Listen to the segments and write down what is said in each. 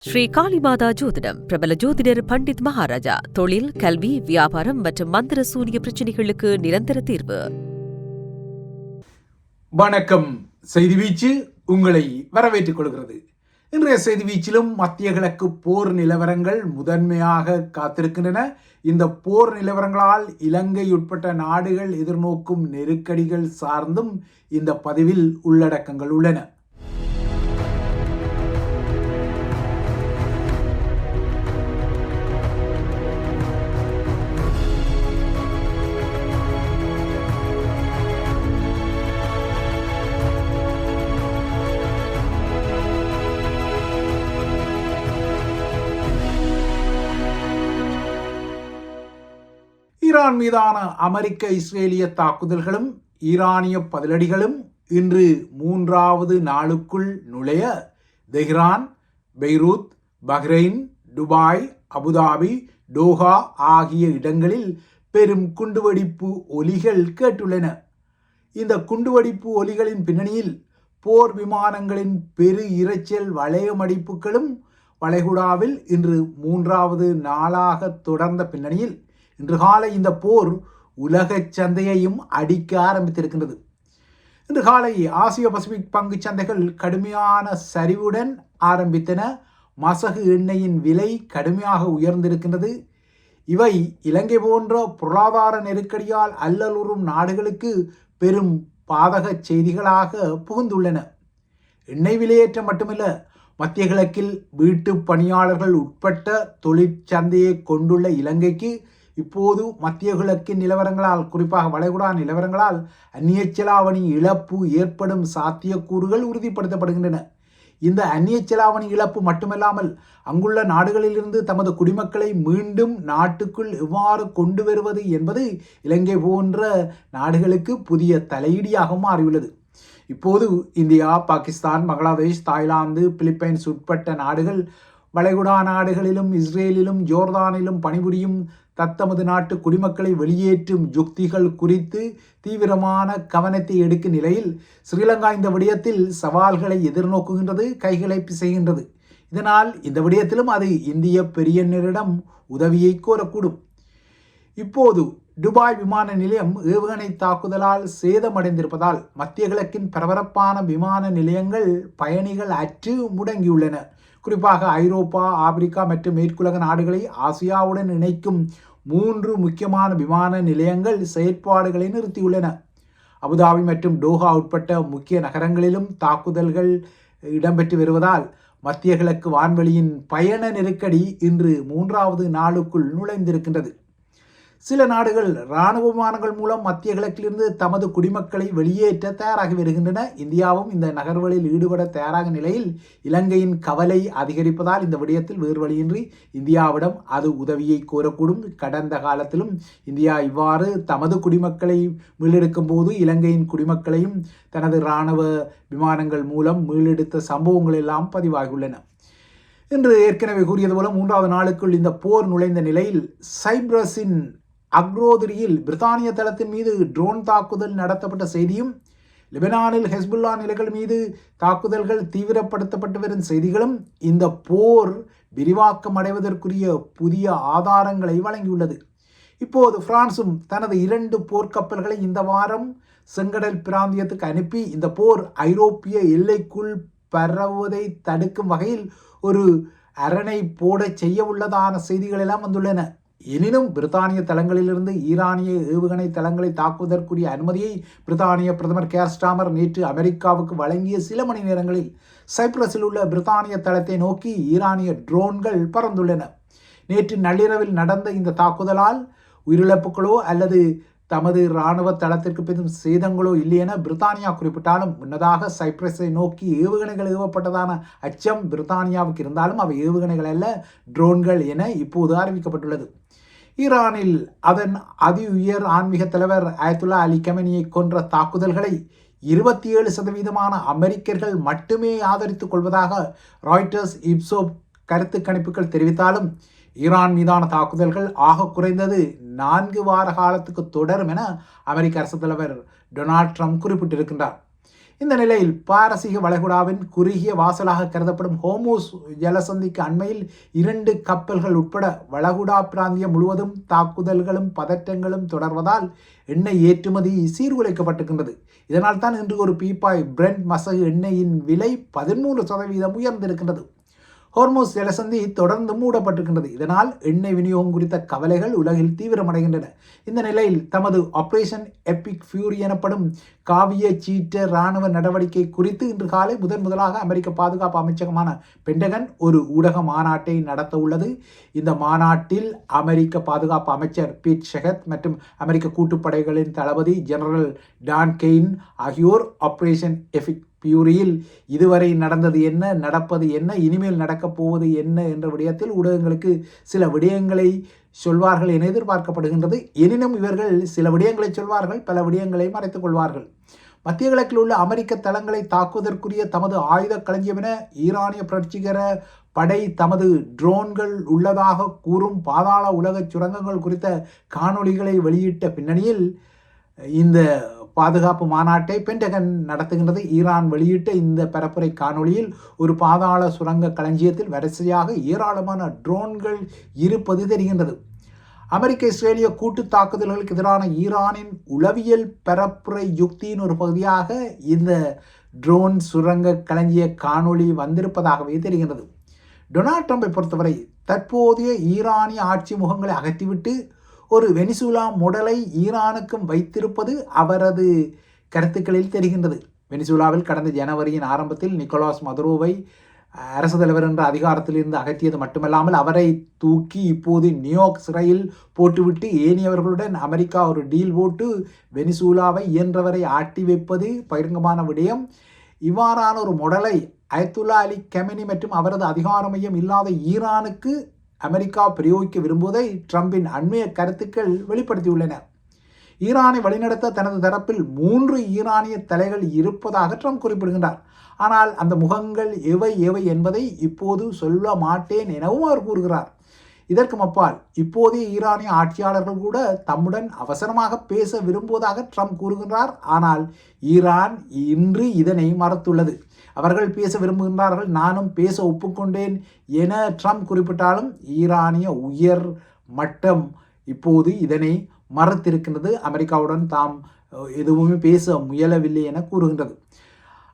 ஸ்ரீ காளிமாதா ஜோதிடம் பிரபல ஜோதிடர் பண்டித் மகாராஜா. தொழில், கல்வி, வியாபாரம் மற்றும் மந்திர சூனிய பிரச்சனைகளுக்கு நிரந்தர தீர்வு. வணக்கம். செய்தி வீச்சு உங்களை வரவேற்றுக் கொள்கிறது. இன்றைய செய்தி வீச்சிலும் மத்திய கிழக்கு போர் நிலவரங்கள் முதன்மையாக காத்திருக்கின்றன. இந்த போர் நிலவரங்களால் இலங்கை உட்பட்ட நாடுகள் எதிர்நோக்கும் நெருக்கடிகள் சார்ந்தும் இந்த பதிவில் உள்ளடக்கங்கள் உள்ளன. ஈரான் மீதான அமெரிக்க இஸ்ரேலிய தாக்குதல்களும் ஈரானிய பதிலடிகளும் இன்று மூன்றாவது நாளுக்குள் நுழைய Tehran, Beirut, Bahrain, Dubai, Abu Dhabi, Doha ஆகிய இடங்களில் பெரும் குண்டுவெடிப்பு ஒலிகள் கேட்டுள்ளன. இந்த குண்டுவெடிப்பு ஒலிகளின் பின்னணியில் போர் விமானங்களின் பெரு இரைச்சல் வளையமடிப்புகளும் வளைகுடாவில் இன்று மூன்றாவது நாளாக தொடர்ந்த பின்னணியில் இன்று காலை இந்த போர் உலக சந்தையையும் அடிக்க ஆரம்பித்திருக்கின்றது. இன்று காலை ஆசிய பசிபிக் பங்கு சந்தைகள் கடுமையான சரிவுடன் ஆரம்பித்தன. மசகு எண்ணெயின் விலை கடுமையாக உயர்ந்திருக்கின்றது. இவை இலங்கை போன்ற பொருளாதார நெருக்கடியால் அல்லலுறும் நாடுகளுக்கு பெரும் பாதக செய்திகளாக புகுந்துள்ளன. எண்ணெய் விலையேற்றம் மட்டுமல்ல, மத்திய கிழக்கில் வீட்டு பணியாளர்கள் உட்பட்ட தொழிற்சந்தையை கொண்டுள்ள இலங்கைக்கு இப்போது மத்திய கிழக்கின் நிலவரங்களால், குறிப்பாக வளைகுடா நிலவரங்களால் அந்நிய செலாவணி இழப்பு ஏற்படும் சாத்தியக்கூறுகள் உறுதிப்படுத்தப்படுகின்றன. இந்த அந்நிய செலாவணி இழப்பு மட்டுமல்லாமல் அங்குள்ள நாடுகளிலிருந்து தமது குடிமக்களை மீண்டும் நாட்டுக்குள் எவ்வாறு கொண்டு வருவது என்பது இலங்கை போன்ற நாடுகளுக்கு புதிய தலையீடியாக மாறியுள்ளது. இப்போது India, Pakistan, Bangladesh, Thailand, Philippines உட்பட்ட நாடுகள் வளைகுடா நாடுகளிலும் இஸ்ரேலிலும் ஜோர்தானிலும் பணிபுரியும் தத்தமது நாட்டு குடிமக்களை வெளியேற்றும் யுக்திகள் குறித்து தீவிரமான கவனத்தை எடுக்கும் நிலையில் ஸ்ரீலங்கா இந்த விடயத்தில் சவால்களை எதிர்நோக்குகின்றது, கைகளை பிசைகின்றது. இதனால் இந்த விடயத்திலும் அது இந்திய பெரியனரிடம் உதவியை கோரக்கூடும். இப்போது துபாய் விமான நிலையம் ஏவுகணை தாக்குதலால் சேதமடைந்திருப்பதால் மத்திய கிழக்கின் பரபரப்பான விமான நிலையங்கள் பயணிகள் அற்று முடங்கியுள்ளன. குறிப்பாக ஐரோப்பா, ஆப்பிரிக்கா மற்றும் மேற்குலக நாடுகளை ஆசியாவுடன் இணைக்கும் 3 முக்கியமான விமான நிலையங்கள் செயற்பாடுகளை நிறுத்தியுள்ளன. அபுதாபி மற்றும் டோஹா உட்பட்ட முக்கிய நகரங்களிலும் தாக்குதல்கள் இடம்பெற்று வருவதால் மத்திய கிழக்கு வான்வெளியின் பயண நெருக்கடி இன்று மூன்றாவது நாளுக்குள் நுழைந்திருக்கின்றது. சில நாடுகள் இராணுவ விமானங்கள் மூலம் மத்திய கிழக்கிலிருந்து தமது குடிமக்களை வெளியேற்ற தயாராகி வருகின்றன. இந்தியாவும் இந்த நகர்வுகளில் ஈடுபட தயாராக நிலையில் இலங்கையின் கவலை அதிகரிப்பதால் இந்த விடயத்தில் வேறு வழியின்றி இந்தியாவிடம் அது உதவியை கோரக்கூடும். கடந்த காலத்திலும் இந்தியா இவ்வாறு தமது குடிமக்களை மீளெடுக்கும் போது இலங்கையின் குடிமக்களையும் தனது இராணுவ விமானங்கள் மூலம் மீளெடுத்த சம்பவங்கள் எல்லாம் பதிவாகியுள்ளன. இன்று ஏற்கனவே கூறியது போல மூன்றாவது நாளுக்குள் இந்த போர் நுழைந்த நிலையில் சைப்ரஸின் அக்ரோதிரியில் பிரித்தானிய தளத்தின் மீது ட்ரோன் தாக்குதல் நடத்தப்பட்ட செய்தியும், லெபனானில் ஹெஸ்புல்லா நிலைகள் மீது தாக்குதல்கள் தீவிரப்படுத்தப்பட்டு வரும் செய்திகளும் இந்த போர் விரிவாக்கம் அடைவதற்குரிய புதிய ஆதாரங்களை வழங்கியுள்ளது. இப்போது பிரான்சும் தனது 2 போர்க்கப்பல்களை இந்த வாரம் செங்கடல் பிராந்தியத்துக்கு அனுப்பி இந்த போர் ஐரோப்பிய எல்லைக்குள் பரவுவதை தடுக்கும் வகையில் ஒரு அரணை போட செய்ய உள்ளதான செய்திகள் எல்லாம் வந்துள்ளன. எனினும் பிரித்தானிய தளங்களிலிருந்து ஈரானிய ஏவுகணை தளங்களை தாக்குவதற்குரிய அனுமதியை பிரித்தானிய பிரதமர் கேர் ஸ்டாமர் நேற்று அமெரிக்காவுக்கு வழங்கிய சில மணி நேரங்களில் சைப்ரஸில் உள்ள பிரித்தானிய தளத்தை நோக்கி ஈரானிய ட்ரோன்கள் பறந்துள்ளன. நேற்று நள்ளிரவில் நடந்த இந்த தாக்குதலால் உயிரிழப்புகளோ அல்லது தமது இராணுவ தளத்திற்கு பெரும் சேதங்களோ இல்லை என பிரித்தானியா குறிப்பிட்டாலும், முன்னதாக சைப்ரஸை நோக்கி ஏவுகணைகள் ஏவப்பட்டதான அச்சம் பிரித்தானியாவுக்கு இருந்தாலும் அவை ஏவுகணைகள் அல்ல, ட்ரோன்கள் என இப்போது அறிவிக்கப்பட்டுள்ளது. ஈரானில் அதன் அதி உயர் ஆன்மீக தலைவர் அயத்துல்லா அலி கமெனியை கொன்ற தாக்குதல்களை 27% அமெரிக்கர்கள் மட்டுமே ஆதரித்துக் கொள்வதாக ராய்டர்ஸ், இப்சோப் கருத்து கணிப்புகள் தெரிவித்தாலும் ஈரான் மீதான தாக்குதல்கள் ஆக குறைந்தது 4 வார காலத்துக்கு தொடரும் என அமெரிக்க அரசு தலைவர் டொனால்ட் ட்ரம்ப் குறிப்பிட்டிருக்கின்றார். இந்த நிலையில் பாரசீக வளைகுடாவின் குறுகிய வாசலாக கருதப்படும் ஹோர்முஸ் ஜலசந்திக்கு அண்மையில் 2 கப்பல்கள் உட்பட வளைகுடா பிராந்தியம் முழுவதும் தாக்குதல்களும் பதற்றங்களும் தொடர்வதால் எண்ணெய் ஏற்றுமதி சீர்குலைக்கப்பட்டிருக்கின்றது. இதனால் தான் இன்று ஒரு பீப்பாய் பிரெண்ட் மசகு எண்ணெயின் விலை 13% உயர்ந்திருக்கின்றது. ஹோர்முஸ் ஜலசந்தி தொடர்ந்து மூடப்பட்டிருக்கின்றது. இதனால் எண்ணெய் விநியோகம் குறித்த கவலைகள் உலகில் தீவிரமடைகின்றன. இந்த நிலையில் தமது ஆபரேஷன் எபிக் ஃபியூரி எனப்படும் காவிய சீற்ற இராணுவ நடவடிக்கை குறித்து இன்று காலை முதலாக அமெரிக்க பாதுகாப்பு அமைச்சகமான பென்டகன் ஒரு ஊடக மாநாட்டை நடத்த உள்ளது. இந்த மாநாட்டில் அமெரிக்க பாதுகாப்பு அமைச்சர் பீட் ஷெகத் மற்றும் அமெரிக்க கூட்டுப்படைகளின் தளபதி ஜெனரல் டான் கெயின் ஆகியோர் ஆபரேஷன் எபிக் பியூரியில் இதுவரை நடந்தது என்ன, நடப்பது என்ன, இனிமேல் நடக்கப் போவது என்ன என்ற விடயத்தில் ஊடகங்களுக்கு சில விடயங்களை சொல்வார்கள் என எதிர்பார்க்கப்படுகின்றது. எனினும் இவர்கள் சில விடயங்களை சொல்வார்கள், பல விடயங்களை மறைத்துக் கொள்வார்கள். மத்திய கிழக்கில் உள்ள அமெரிக்க தளங்களை தாக்குவதற்குரிய தமது ஆயுத களஞ்சியம் என ஈரானிய புரட்சிகர படை தமது ட்ரோன்கள் உள்ளதாக கூறும் பாதாள உலக சுரங்கங்கள் குறித்த காணொளிகளை வெளியிட்ட பின்னணியில் இந்த பாதுகாப்பு மாநாட்டை பென்டகன் நடத்துகின்றது. ஈரான் வெளியிட்ட இந்த பரப்புரை காணொளியில் ஒரு பாதாள சுரங்க களஞ்சியத்தில் வரிசையாக ஏராளமான ட்ரோன்கள் இருப்பது தெரிகின்றது. அமெரிக்க இஸ்ரேலிய கூட்டு தாக்குதல்களுக்கு எதிரான ஈரானின் உளவியல் பரப்புரை யுக்தியின் ஒரு பகுதியாக இந்த ட்ரோன் சுரங்க களஞ்சிய காணொளி வந்திருப்பதாகவே தெரிகின்றது. டொனால்ட் ட்ரம்பை பொறுத்தவரை தற்போதைய ஈரானிய ஆட்சி முகங்களை அகற்றிவிட்டு ஒரு வெனிசுலா மாடலை ஈரானுக்கும் வைத்திருப்பது அவரது கருத்துக்களில் தெரிகின்றது. வெனிசுலாவில் கடந்த ஜனவரியின் ஆரம்பத்தில் நிக்கோலாஸ் மதுரோவை அரசு தலைவர் என்ற அதிகாரத்திலிருந்து அகற்றியது மட்டுமல்லாமல் அவரை தூக்கி இப்போது நியூயார்க் சிறையில் போட்டுவிட்டு ஏனையவர்களுடன் அமெரிக்கா ஒரு டீல் போட்டு வெனிசுலாவை இயன்றவரை ஆட்டி வைப்பது பகிரங்கமான விடயம். இவ்வாறான ஒரு மாடலை அயத்துல்லா அலி கெமெனி மற்றும் அவரது அதிகார மையம் இல்லாத ஈரானுக்கு அமெரிக்கா பிரயோகிக்க விரும்புவதை ட்ரம்பின் அண்மைய கருத்துக்கள் வெளிப்படுத்தியுள்ளன. ஈரானை வழிநடத்த தனது தரப்பில் 3 ஈரானிய தலைகள் இருப்பதாக ட்ரம்ப் குறிப்பிடுகின்றார். ஆனால் அந்த முகங்கள் எவை எவை என்பதை இப்போது சொல்ல மாட்டேன் எனவும் அவர் கூறுகிறார். இதற்கும் அப்பால் இப்போதைய ஈரானிய ஆட்சியாளர்கள் கூட தம்முடன் அவசரமாக பேச விரும்புவதாக ட்ரம்ப் கூறுகின்றார். ஆனால் ஈரான் இன்று இதனை மறுத்துள்ளது. அவர்கள் பேச விரும்புகின்றார்கள், நானும் பேச ஒப்புக்கொண்டேன் என ட்ரம்ப் குறிப்பிட்டாலும் ஈரானிய உயர் மட்டம் இப்போது இதனை மறுத்திருக்கின்றது. அமெரிக்காவுடன் தாம் எதுவுமே பேச முயலவில்லை என கூறுகின்றது.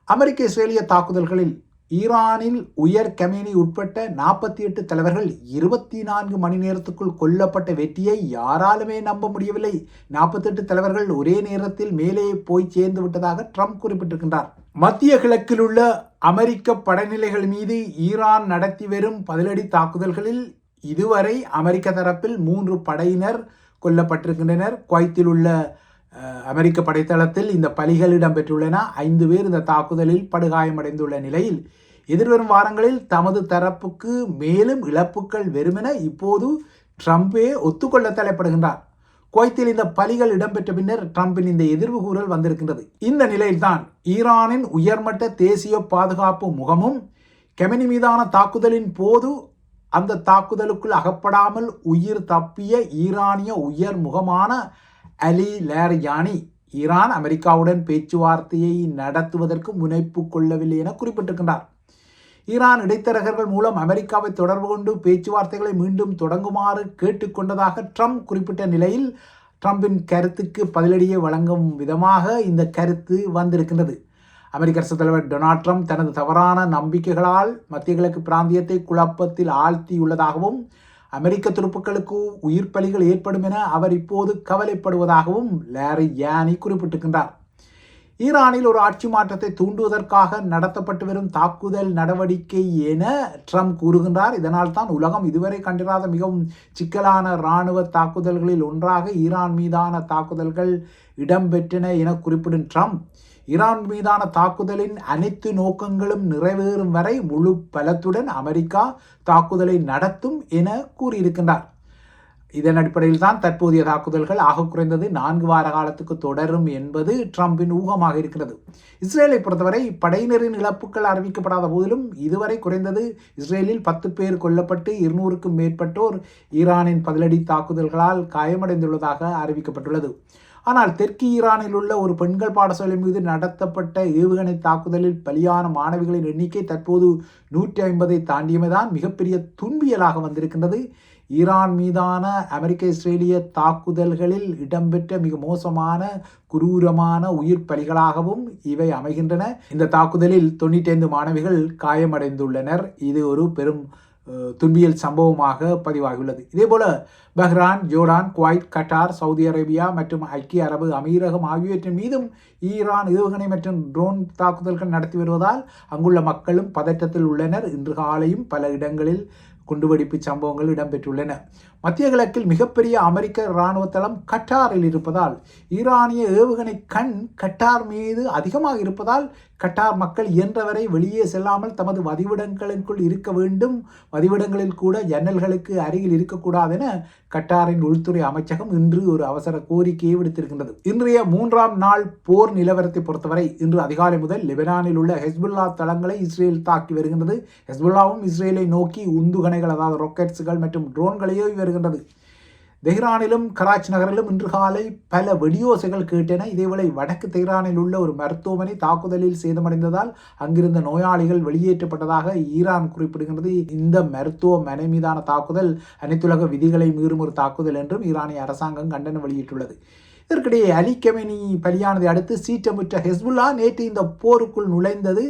அமெரிக்க இஸ்ரேலிய தாக்குதல்களில் ஈரானில் உயர் கமேனி உட்பட்ட 48 தலைவர்கள் 24 மணி நேரத்துக்குள் கொல்லப்பட்ட வெற்றியை யாராலுமே நம்ப முடியவில்லை. 48 தலைவர்கள் ஒரே நேரத்தில் மேலே போய் சேர்ந்து விட்டதாக ட்ரம்ப் குறிப்பிட்டிருக்கின்றார். மத்திய கிழக்கில் உள்ள அமெரிக்க படைநிலைகள் மீது ஈரான் நடத்தி வரும் பதிலடி தாக்குதல்களில் இதுவரை அமெரிக்க தரப்பில் 3 படையினர் கொல்லப்பட்டிருக்கின்றனர். குவைத்தில் உள்ள அமெரிக்க படைத்தளத்தில் இந்த பலிகள் இடம்பெற்றுள்ளன. 5 பேர் இந்த தாக்குதலில் படுகாயமடைந்துள்ள நிலையில் எதிர்வரும் வாரங்களில் தமது தரப்புக்கு மேலும் இழப்புகள் வெறுமென இப்போது ட்ரம்பே ஒத்துக்கொள்ள தலைப்படுகின்றார். குவைத்தில் இந்த பலிகள் இடம்பெற்ற பின்னர் ட்ரம்பின் இந்த எதிர்வு கூறல் வந்திருக்கின்றது. இந்த நிலையில்தான் ஈரானின் உயர்மட்ட தேசிய பாதுகாப்பு முகமும் கெமெனி மீதான தாக்குதலின் போது அந்த தாக்குதலுக்குள் அகப்படாமல் உயிர் தப்பிய ஈரானிய உயர் முகமான அலி லாரியானி ஈரான் அமெரிக்காவுடன் பேச்சுவார்த்தையை நடத்துவதற்கு முனைப்பு கொள்ளவில்லை என குறிப்பிட்டிருக்கின்றார். ஈரான் இடைத்தரகர்கள் மூலம் அமெரிக்காவை தொடர்பு கொண்டு பேச்சுவார்த்தைகளை மீண்டும் தொடங்குமாறு கேட்டுக்கொண்டதாக ட்ரம்ப் குறிப்பிட்ட நிலையில் ட்ரம்பின் கருத்துக்கு பதிலடியை வழங்கும் விதமாக இந்த கருத்து வந்திருக்கின்றது. அமெரிக்க அரசு தலைவர் டொனால்ட் ட்ரம்ப் தனது தவறான நம்பிக்கைகளால் மத்திய கிழக்கு பிராந்தியத்தை குழப்பத்தில் ஆழ்த்தியுள்ளதாகவும் அமெரிக்க துருப்புக்களுக்கு உயிர் பலிகள் ஏற்படும் என அவர் இப்போது கவலைப்படுவதாகவும் லாரியானி குறிப்பிட்டிருக்கின்றார். ஈரானில் ஒரு ஆட்சி மாற்றத்தை தூண்டுவதற்காக நடத்தப்பட்டு வரும் தாக்குதல் நடவடிக்கை என ட்ரம்ப் கூறுகின்றார். இதனால் தான் உலகம் இதுவரை கண்டிராத மிகவும் சிக்கலான இராணுவ தாக்குதல்களில் ஒன்றாக ஈரான் மீதான தாக்குதல்கள் இடம்பெற்றன என குறிப்பிடும் ட்ரம்ப் ஈரான் மீதான தாக்குதலின் அனைத்து நோக்கங்களும் நிறைவேறும் வரை முழு பலத்துடன் அமெரிக்கா தாக்குதலை நடத்தும் என கூறியிருக்கின்றார். இதன் அடிப்படையில் தான் தற்போதைய தாக்குதல்கள் ஆக குறைந்தது 4 வார காலத்துக்கு தொடரும் என்பது ட்ரம்பின் ஊகமாக இருக்கிறது. இஸ்ரேலை பொறுத்தவரை படையினரின் இழப்புகள் அறிவிக்கப்படாத போதிலும் இதுவரை குறைந்தது இஸ்ரேலில் 10 பேர் கொல்லப்பட்டு 200க்கும் மேற்பட்டோர் ஈரானின் பதிலடி தாக்குதல்களால் காயமடைந்துள்ளதாக அறிவிக்கப்பட்டுள்ளது. ஆனால் தெற்கு ஈரானில் உள்ள ஒரு பெண்கள் பாடசாலை மீது நடத்தப்பட்ட ஏவுகணை தாக்குதலில் பலியான மாணவிகளின் எண்ணிக்கை தற்போது 150 தாண்டியமைதான் மிகப்பெரிய துன்பியலாக வந்திருக்கின்றது. ஈரான் மீதான அமெரிக்க இஸ்ரேலிய தாக்குதல்களில் இடம்பெற்ற மிக மோசமான குரூரமான உயிர் பலிகளாகவும் இவை அமைகின்றன. இந்த தாக்குதலில் 95 மாணவிகள் காயமடைந்துள்ளனர். இது ஒரு பெரும் துன்பியல் சம்பவமாக பதிவாகியுள்ளது. இதேபோல Bahrain, Jordan, Kuwait, Qatar, Saudi Arabia மற்றும் ஐக்கிய அரபு அமீரகம் ஆகியவற்றின் மீதும் ஈரான் ஏவுகணை மற்றும் ட்ரோன் தாக்குதல்கள் நடத்தி வருவதால் அங்குள்ள மக்களும் பதற்றத்தில் உள்ளனர். இன்று காலையும் பல இடங்களில் குண்டுவெடிப்பு சம்பவங்கள் இடம்பெற்றுள்ளன. மத்திய கிழக்கில் மிகப்பெரிய அமெரிக்க இராணுவ தளம் கட்டாரில் இருப்பதால் ஈரானிய ஏவுகணை கண் கட்டார் மீது அதிகமாக இருப்பதால் கட்டார் மக்கள் இயன்றவரை வெளியே செல்லாமல் தமது வதிவிடங்களுக்குள் இருக்க வேண்டும். வதிவிடங்களில் கூட ஜன்னல்களுக்கு அருகில் இருக்கக்கூடாது என கட்டாரின் உள்துறை அமைச்சகம் இன்று ஒரு அவசர கோரிக்கையை விடுத்திருக்கின்றது. இன்றைய 3ஆம் நாள் போர் நிலவரத்தை பொறுத்தவரை இன்று அதிகாலை முதல் லெபனானில் உள்ள ஹெஸ்புல்லா தளங்களை இஸ்ரேல் தாக்கி வருகின்றது. ஹெஸ்புல்லாவும் இஸ்ரேலை நோக்கி உந்துகணைகள், அதாவது ராக்கெட்ஸ்கள் மற்றும் ட்ரோன்களையோ வருகின்றது. தெஹ்ரானிலும் கராச்சி நகரிலும் இன்று காலை பல வெடியோசைகள் கேட்டன. இதேவேளை வடக்கு தெஹ்ரானில் உள்ள ஒரு மருத்துவமனை தாக்குதலில் சேதமடைந்ததால் அங்கிருந்த நோயாளிகள் வெளியேற்றப்பட்டதாக ஈரான் குறிப்பிடுகின்றது. இந்த மருத்துவமனை மீதான தாக்குதல் அனைத்துலக விதிகளை மீறும் ஒரு தாக்குதல் என்றும் ஈரானிய அரசாங்கம் கண்டனம் வெளியிட்டுள்ளது. இதற்கிடையே அலி கெமெனி பலியானதை அடுத்து சீற்றமுற்ற ஹெஸ்புல்லா நேற்று இந்த போருக்குள் நுழைந்தது.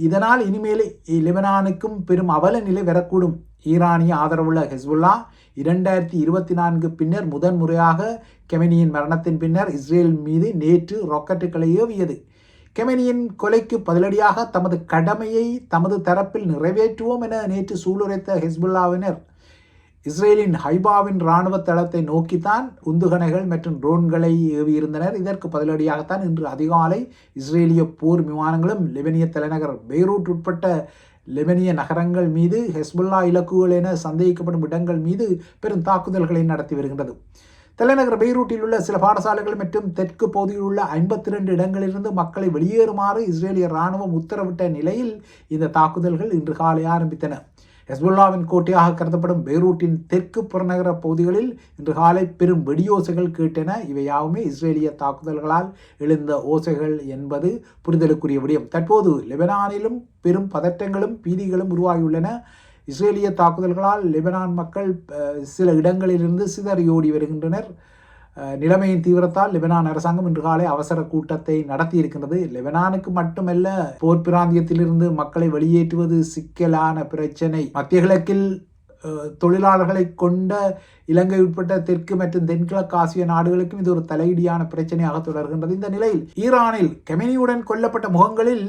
இதனால் இனிமேல் லெபனானுக்கும் பெரும் அவல நிலை வரக்கூடும். ஈரானிய ஆதரவுள்ள ஹெஸ்புல்லா 2024 பின்னர் முதன்முறையாக கெமெனியின் மரணத்தின் பின்னர் இஸ்ரேல் மீது நேற்று ராக்கெட்டுகளை ஏவியது. கெமெனியின் கொலைக்கு பதிலடியாக தமது கடமையை தமது தரப்பில் நிறைவேற்றுவோம் என நேற்று சூளுரைத்த ஹெஸ்புல்லாவினர் இஸ்ரேலின் ஹைபாவின் இராணுவ தளத்தை நோக்கித்தான் உந்துகணைகள் மற்றும் ட்ரோன்களை ஏவியிருந்தனர். இதற்கு பதிலடியாகத்தான் இன்று அதிகாலை இஸ்ரேலிய போர் விமானங்களும் லெபனிய தலைநகர் பெய்ரூட் உட்பட்ட லெபனிய நகரங்கள் மீது ஹெஸ்புல்லா இலக்குகள் என சந்தேகிக்கப்படும் இடங்கள் மீது பெரும் தாக்குதல்களை நடத்தி வருகின்றது. தலைநகர் பெய்ரூட்டில் உள்ள சில பாடசாலைகள் மற்றும் தெற்கு பகுதியில் உள்ள 52 இடங்களிலிருந்து மக்களை வெளியேறுமாறு இஸ்ரேலிய இராணுவம் உத்தரவிட்ட நிலையில் இந்த தாக்குதல்கள் இன்று காலை ஆரம்பித்தன. ஹெஸ்புல்லாவின் கோட்டையாக கருதப்படும் பெய்ரூட்டின் தெற்கு புறநகர பகுதிகளில் இன்று காலை பெரும் வெடியோசைகள் கேட்டன. இவை யாவுமே இஸ்ரேலிய தாக்குதல்களால் எழுந்த ஓசைகள் என்பது புரிதலுக்குரிய விடயம். தற்போது லெபனானிலும் பெரும் பதற்றங்களும் பீதிகளும் உருவாகியுள்ளன. இஸ்ரேலிய தாக்குதல்களால் லெபனான் மக்கள் சில இடங்களிலிருந்து சிதறியோடி வருகின்றனர். நிலைமையின் தீவிரத்தால் லெபனான் அரசாங்கம் இன்று காலை அவசர கூட்டத்தை நடத்தி இருக்கின்றது. லெபனானுக்கு மட்டுமல்ல, போர் பிராந்தியத்திலிருந்து மக்களை வெளியேற்றுவது சிக்கலான பிரச்சனை. மத்திய கிழக்கில் தொழிலாளர்களை கொண்ட இலங்கை உட்பட்ட தெற்கு மற்றும் தென்கிழக்கு ஆசிய நாடுகளுக்கும் இது ஒரு தலையீடியான பிரச்சனையாக தொடர்கின்றது. இந்த நிலையில் ஈரானில் கெமெனியுடன் கொல்லப்பட்ட முகங்களில்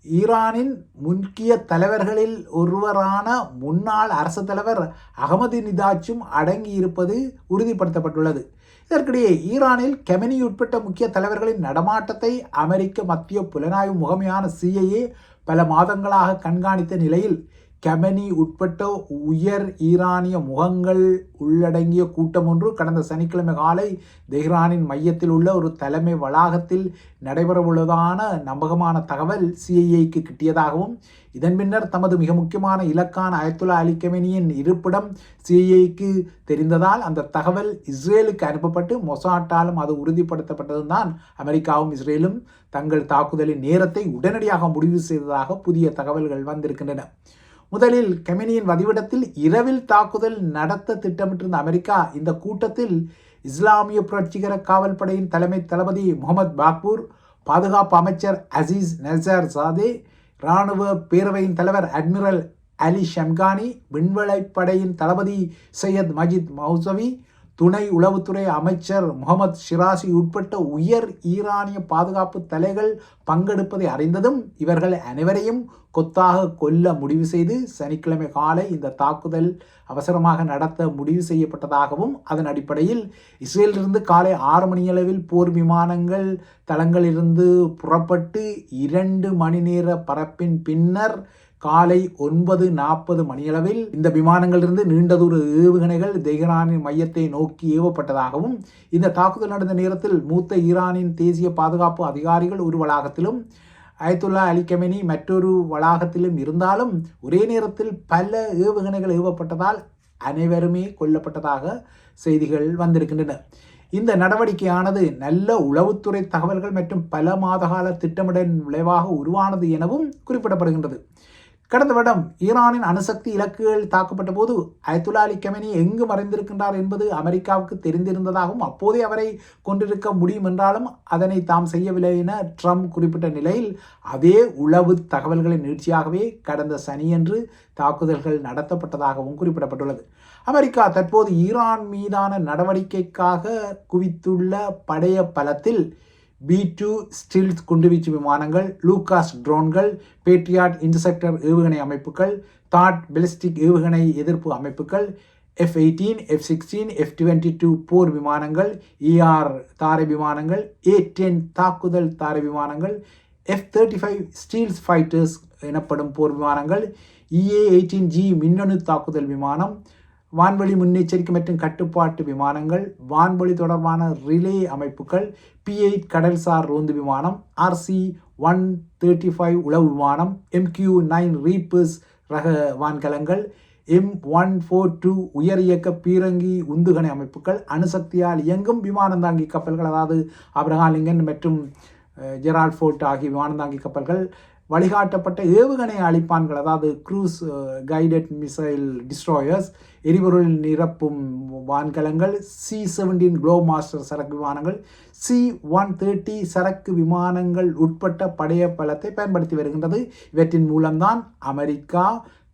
ஈரானின் முக்கிய தலைவர்களில் ஒருவரான முன்னாள் அரசு தலைவர் அகமது நிதாச்சும் அடங்கியிருப்பது உறுதிப்படுத்தப்பட்டுள்ளது. இதற்கிடையே ஈரானில் கெமெனி உட்பட்ட முக்கிய தலைவர்களின் நடமாட்டத்தை அமெரிக்க மத்திய புலனாய்வு முகமையான CIA பல மாதங்களாக கண்காணித்த நிலையில் கெமெனி உட்பட்ட உயர் ஈரானிய முகங்கள் உள்ளடங்கிய கூட்டம் ஒன்று கடந்த சனிக்கிழமை காலை தெஹ்ரானின் மையத்தில் உள்ள ஒரு தலைமை வளாகத்தில் நடைபெறவுள்ளதான நம்பகமான தகவல் CIAக்கு கிட்டியதாகவும் இதன் பின்னர் தமது மிக முக்கியமான இலக்கான அயத்துல்லா அலி கெமெனியின் இருப்பிடம் CIAக்கு தெரிந்ததால் அந்த தகவல் இஸ்ரேலுக்கு அனுப்பப்பட்டு மொசாட்டாலும் அது உறுதிப்படுத்தப்பட்டதும் தான் அமெரிக்காவும் இஸ்ரேலும் தங்கள் தாக்குதலின் நேரத்தை உடனடியாக முடிவு செய்ததாக புதிய தகவல்கள் வந்திருக்கின்றன. முதலில் கெமெனியின் வதிவிடத்தில் இரவில் தாக்குதல் நடத்த திட்டமிட்டிருந்த அமெரிக்கா இந்த கூட்டத்தில் இஸ்லாமிய புரட்சிகர காவல் படையின் தலைமை தளபதி முகமது பாக்பூர், பாதுகாப்பு அமைச்சர் அசீஸ் நசர் சாதே, இராணுவ பேரவையின் தலைவர் அட்மிரல் அலி ஷம்கானி, விண்வெளிப்படையின் தளபதி சையத் மஜித் மௌசவி, துணை உளவுத்துறை அமைச்சர் முகமது ஷிராசி உட்பட்ட உயர் ஈரானிய பாதுகாப்பு தலைகள் பங்கெடுப்பதை அறிந்ததும் இவர்கள் அனைவரையும் கொத்தாக கொல்ல முடிவு செய்து சனிக்கிழமை காலை இந்த தாக்குதல் அவசரமாக நடத்த முடிவு செய்யப்பட்டதாகவும் அதன் அடிப்படையில் இஸ்ரேலிலிருந்து காலை 6 மணியளவில் போர் விமானங்கள் தளங்களிலிருந்து புறப்பட்டு 2 மணி நேர பறப்பின் பின்னர் காலை 9:40 மணியளவில் இந்த விமானங்களிலிருந்து நீண்ட தூர ஏவுகணைகள் தெஹ்ரானின் மையத்தை நோக்கி ஏவப்பட்டதாகவும் இந்த தாக்குதல் நடந்த நேரத்தில் மூத்த ஈரானின் தேசிய பாதுகாப்பு அதிகாரிகள் ஒரு வளாகத்திலும் அயத்துல்லா அலி கெமெனி மற்றொரு வளாகத்திலும் இருந்தாலும் ஒரே நேரத்தில் பல ஏவுகணைகள் ஏவப்பட்டதால் அனைவருமே கொல்லப்பட்டதாக செய்திகள் வந்திருக்கின்றன. இந்த நடவடிக்கையானது நல்ல உளவுத்துறை தகவல்கள் மற்றும் பல மாதகால திட்டமிடல் விளைவாக உருவானது எனவும் குறிப்பிடப்படுகின்றது. கடந்த வருடம் ஈரானின் அணுசக்தி இலக்குகள் தாக்கப்பட்ட போது அயத்துல்லா அலி கமேனி எங்கு மறைந்திருக்கின்றார் என்பது அமெரிக்காவுக்கு தெரிந்திருந்ததாகவும் அப்போதே அவரை கொண்டிருக்க முடியும் என்றாலும் அதனை தாம் செய்யவில்லை என ட்ரம்ப் குறிப்பிட்ட நிலையில் அதே உளவு தகவல்களின் நீட்சியாகவே கடந்த சனியன்று தாக்குதல்கள் நடத்தப்பட்டதாகவும் குறிப்பிடப்பட்டுள்ளது. அமெரிக்கா தற்போது ஈரான் மீதான நடவடிக்கைக்காக குவித்துள்ள படைய பலத்தில் B-2 ஸ்டீல்த் குண்டுவீச்சு விமானங்கள், லூகாஸ் ட்ரோன்கள், பேட்ரியாட் இன்டர்செப்டர் ஏவுகணை அமைப்புகள், தாட் பெலிஸ்டிக் ஏவுகணை எதிர்ப்பு அமைப்புகள், F-18, F-16, F-22 போர் விமானங்கள், ER தாரை விமானங்கள், A-10 தாக்குதல் தாரை விமானங்கள், F-35 ஸ்டீல்ஸ் ஃபைட்டர்ஸ் எனப்படும் போர் விமானங்கள், EA-18G மின்னணு தாக்குதல் விமானம், வான்வெளி முன்னெச்சரிக்கை மற்றும் கட்டுப்பாட்டு விமானங்கள், வான்வெளி தொடர்பான ரிலே அமைப்புகள், P-8 கடல்சார் ரோந்து விமானம், RC-135 உளவு விமானம், MQ-9 ரீப்பர்ஸ் ரக வான்கலங்கள், M-142 உயர் இயக்க பீரங்கி உந்துகணை அமைப்புகள், அணுசக்தியால் இயங்கும் விமானந்தாங்கி கப்பல்கள், அதாவது ஆப்ரஹாம் லிங்கன் மற்றும் ஜெரால்ட் ஃபோர்ட் ஆகிய விமானந்தாங்கி கப்பல்கள், வழிகாட்டப்பட்ட ஏவுகணை அழிப்பான்கள், அதாவது க்ரூஸ் கைடட் மிசைல் டிஸ்ட்ராயர்ஸ், எரிபொருள் நிரப்பும் வான்கலங்கள், C-17 குளோ மாஸ்டர் சரக்கு விமானங்கள், C-130 சரக்கு விமானங்கள் உட்பட்ட படைய பலத்தை பயன்படுத்தி வருகின்றது. இவற்றின் மூலம்தான் அமெரிக்கா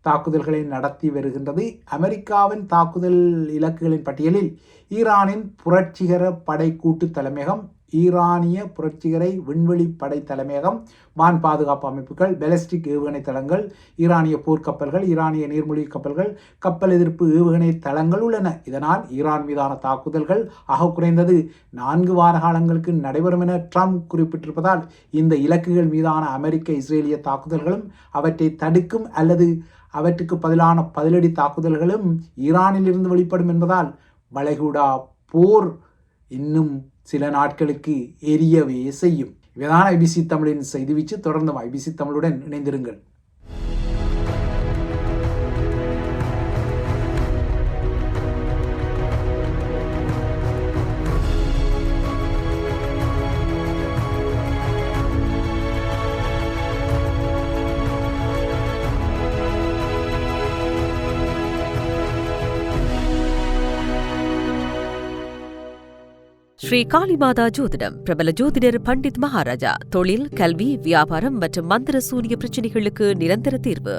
தாக்குதல்களை நடத்தி வருகின்றது. அமெரிக்காவின் தாக்குதல் இலக்குகளின் பட்டியலில் ஈரானின் புரட்சிகர படை கூட்டு தலைமையகம், ஈரானிய புரட்சிகரை விண்வெளி படை தலைமையகம், வான் பாதுகாப்பு அமைப்புகள், பெலிஸ்டிக் ஏவுகணை தளங்கள், ஈரானிய போர்க்கப்பல்கள், ஈரானிய நீர்மூழ்கி கப்பல்கள், கப்பல் எதிர்ப்பு ஏவுகணை தளங்கள் உள்ளன. இதனால் ஈரான் மீதான தாக்குதல்கள் ஆக குறைந்தது 4 வார காலங்களுக்கு நடைபெறும் என ட்ரம்ப் குறிப்பிட்டிருப்பதால் இந்த இலக்குகள் மீதான அமெரிக்க இஸ்ரேலிய தாக்குதல்களும் அவற்றை தடுக்கும் அல்லது அவற்றுக்கு பதிலான பதிலடி தாக்குதல்களும் ஈரானிலிருந்து வெளிப்படும் என்பதால் வளைகுடா போர் இன்னும் சில நாட்களுக்கு எரியவே செய்யும். இவைதான் IBC தமிழின் செய்தி வீச்சு. தொடர்ந்து IBC தமிழுடன் இணைந்திருங்கள். ஸ்ரீ காளிமாதா ஜோதிடம் பிரபல ஜோதிடர் பண்டித் மகாராஜா. தொழில், கல்வி, வியாபாரம் மற்றும் மந்திர சூனிய பிரச்சனைகளுக்கு நிரந்தர தீர்வு.